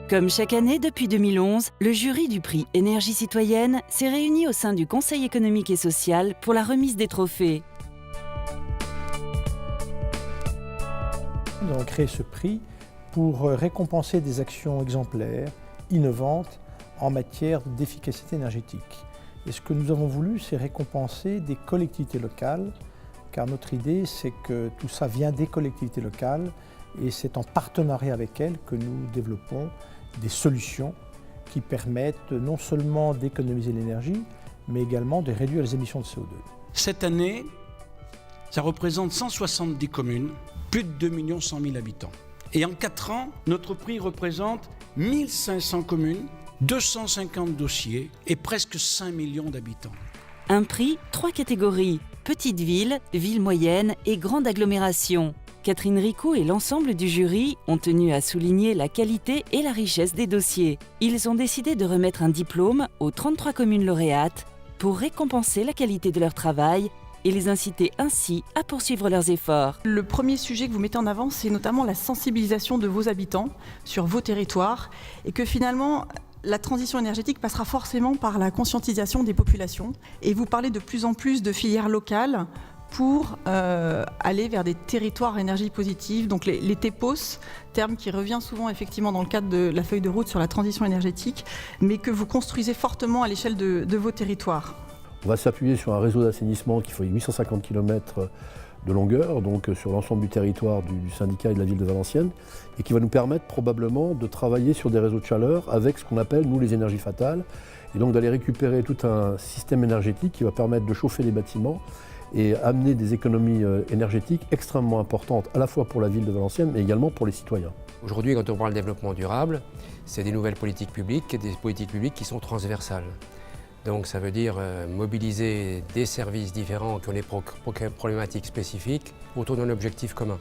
Comme chaque année depuis 2011, le jury du prix Énergie citoyenne s'est réuni au sein du Conseil économique et social pour la remise des trophées. Nous avons créé ce prix pour récompenser des actions exemplaires, innovantes en matière d'efficacité énergétique. Et ce que nous avons voulu, c'est récompenser des collectivités locales, car notre idée, c'est que tout ça vient des collectivités locales et c'est en partenariat avec elles que nous développons des solutions qui permettent non seulement d'économiser l'énergie, mais également de réduire les émissions de CO2. Cette année, ça représente 170 communes, plus de 2 100 000 habitants. Et en 4 ans, notre prix représente 1500 communes, 250 dossiers et presque 5 millions d'habitants. Un prix, 3 catégories, petite ville, ville moyenne et grande agglomération. Catherine Ricou et l'ensemble du jury ont tenu à souligner la qualité et la richesse des dossiers. Ils ont décidé de remettre un diplôme aux 33 communes lauréates pour récompenser la qualité de leur travail et les inciter ainsi à poursuivre leurs efforts. Le premier sujet que vous mettez en avant, c'est notamment la sensibilisation de vos habitants sur vos territoires et que finalement, la transition énergétique passera forcément par la conscientisation des populations. Et vous parlez de plus en plus de filières locales pour aller vers des territoires à énergie positive, donc les TEPOS, terme qui revient souvent effectivement dans le cadre de la feuille de route sur la transition énergétique, mais que vous construisez fortement à l'échelle de vos territoires. On va s'appuyer sur un réseau d'assainissement qui fait 850 km de longueur, donc sur l'ensemble du territoire du syndicat et de la ville de Valenciennes, et qui va nous permettre probablement de travailler sur des réseaux de chaleur avec ce qu'on appelle, nous, les énergies fatales, et donc d'aller récupérer tout un système énergétique qui va permettre de chauffer les bâtiments et amener des économies énergétiques extrêmement importantes, à la fois pour la ville de Valenciennes, mais également pour les citoyens. Aujourd'hui, quand on parle de développement durable, c'est des nouvelles politiques publiques et des politiques publiques qui sont transversales. Donc ça veut dire mobiliser des services différents qui ont des problématiques spécifiques autour d'un objectif commun.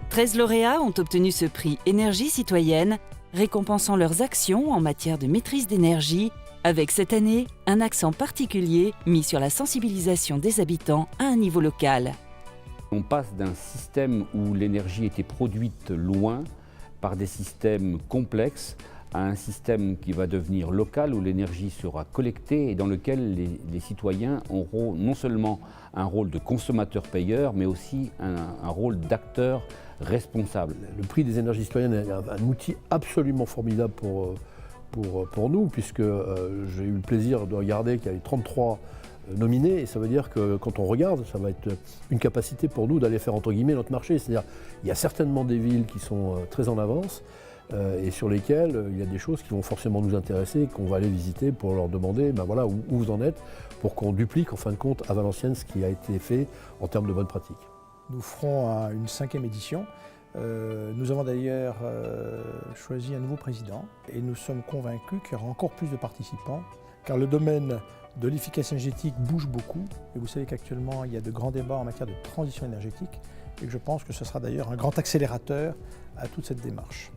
13 lauréats ont obtenu ce prix Énergie citoyenne, récompensant leurs actions en matière de maîtrise d'énergie, avec cette année un accent particulier mis sur la sensibilisation des habitants à un niveau local. On passe d'un système où l'énergie était produite loin par des systèmes complexes à un système qui va devenir local, où l'énergie sera collectée et dans lequel les citoyens auront non seulement un rôle de consommateur-payeur, mais aussi un rôle d'acteur responsable. Le prix des énergies citoyennes est un outil absolument formidable pour nous, puisque j'ai eu le plaisir de regarder qu'il y avait 33 nominés, et ça veut dire que quand on regarde, ça va être une capacité pour nous d'aller faire entre guillemets notre marché. C'est-à-dire il y a certainement des villes qui sont très en avance, et sur lesquelles il y a des choses qui vont forcément nous intéresser et qu'on va aller visiter pour leur demander voilà, où vous en êtes, pour qu'on duplique en fin de compte à Valenciennes ce qui a été fait en termes de bonnes pratiques. Nous ferons une 5e édition. Nous avons d'ailleurs choisi un nouveau président et nous sommes convaincus qu'il y aura encore plus de participants, car le domaine de l'efficacité énergétique bouge beaucoup et vous savez qu'actuellement il y a de grands débats en matière de transition énergétique et que je pense que ce sera d'ailleurs un grand accélérateur à toute cette démarche.